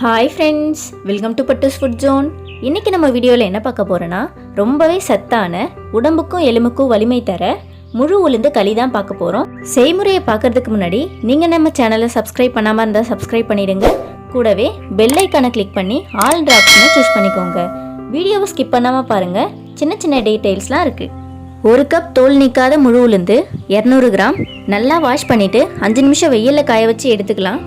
Hi friends, welcome to Pattus food zone. இன்றைக்கி நம்ம வீடியோவில் என்ன பார்க்க போகிறோன்னா, ரொம்பவே சத்தான, உடம்புக்கும் எலும்புக்கும் வலிமை தர முழு உளுந்து களி தான் பார்க்க போகிறோம். செய்முறையை பார்க்குறதுக்கு முன்னாடி நீங்கள் நம்ம சேனலை சப்ஸ்கிரைப் பண்ணாமல் இருந்தால் சப்ஸ்கிரைப் பண்ணிடுங்க. கூடவே பெல் ஐக்கானை கிளிக் பண்ணி ஆல் ஆப்ஷனை சூஸ் பண்ணிக்கோங்க. வீடியோவை ஸ்கிப் பண்ணாமல் பாருங்கள், சின்ன சின்ன டீட்டெயில்ஸ்லாம் இருக்குது. 1 கப் தோல் நீக்காத முழு உளுந்து 200 கிராம் நல்லா வாஷ் பண்ணிவிட்டு 5 நிமிஷம் வெயிலில் காய வச்சு எடுத்துக்கலாம்.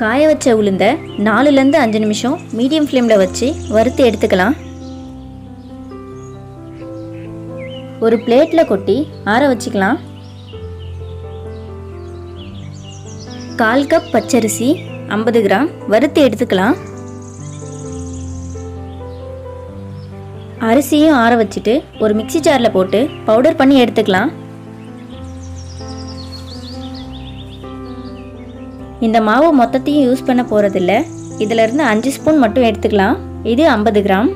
காய வச்ச உளுந்த 4லேருந்து 5 நிமிஷம் மீடியம் ஃப்ளேமில் வச்சு வறுத்து எடுத்துக்கலாம். ஒரு பிளேட்டில் கொட்டி ஆற வச்சுக்கலாம். 1/4 கப் பச்சரிசி 50 கிராம் வறுத்து எடுத்துக்கலாம். அரிசியும் ஆற வச்சுட்டு ஒரு மிக்ஸி ஜாரில் போட்டு பவுடர் பண்ணி எடுத்துக்கலாம். இந்த மாவு மொத்தத்தையும் யூஸ் பண்ண போகிறதில்ல, இதிலிருந்து 5 ஸ்பூன் மட்டும் எடுத்துக்கலாம். இது 50 கிராம்.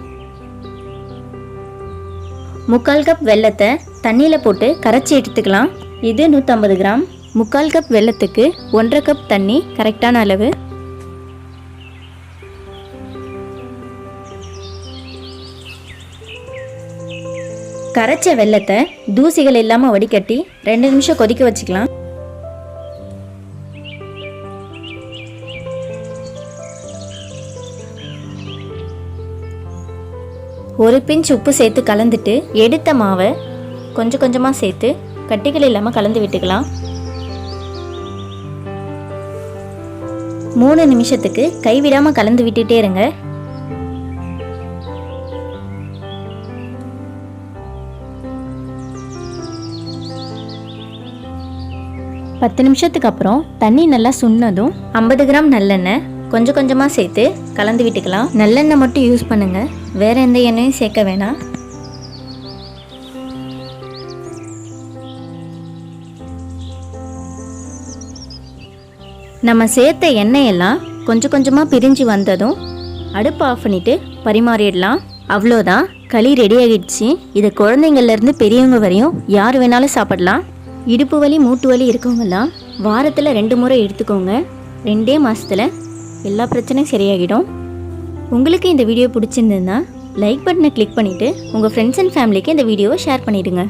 3/4 கப் வெல்லத்தை தண்ணியில் போட்டு கரைச்சி எடுத்துக்கலாம். இது 150 கிராம். 3/4 கப் வெல்லத்துக்கு 1/2 கப் தண்ணி கரெக்டான அளவு. கரைச்ச வெல்லத்தை தூசிகள் இல்லாமல் வடிகட்டி 2 நிமிஷம் கொதிக்க வச்சுக்கலாம். ஒரு பிஞ்ச் உப்பு சேர்த்து கலந்துட்டு எடுத்த மாவை கொஞ்சம் கொஞ்சமாக சேர்த்து கட்டிகள் இல்லாமல் கலந்து விட்டுக்கலாம். 3 நிமிஷத்துக்கு கைவிடாமல் கலந்து விட்டுட்டே இருங்க. பத்து நிமிஷத்துக்கு அப்புறம் தண்ணி நல்லா சுண்ணதும் 50 கிராம் நல்லெண்ணெய் கொஞ்சம் கொஞ்சமாக சேர்த்து கலந்து விட்டுக்கலாம். நல்லெண்ணெய் மட்டும் யூஸ் பண்ணுங்கள், வேறு எந்த எண்ணெயும் சேர்க்க வேணாம். நம்ம சேர்த்த எண்ணெயெல்லாம் கொஞ்சம் கொஞ்சமாக பிரிஞ்சு வந்ததும் அடுப்பு ஆஃப் பண்ணிவிட்டு பரிமாறிடலாம். அவ்வளோதான், களி ரெடி ஆகிடுச்சு. இதை குழந்தைங்கள்லேருந்து பெரியவங்க வரையும் யார் வேணாலும் சாப்பிடலாம். இடுப்பு வலி மூட்டு வலி இருக்கவங்கலாம் வாரத்தில் 2 முறை எடுத்துக்கோங்க. 2 மாதத்தில் எல்லா பிரச்சனையும் சரியாகிடும். உங்களுக்கு இந்த வீடியோ பிடிச்சிருந்ததுன்னா லைக் பட்டனை கிளிக் பண்ணிவிட்டு உங்கள் ஃப்ரெண்ட்ஸ் அண்ட் ஃபேமிலிக்கு இந்த வீடியோவை ஷேர் பண்ணிவிடுங்க.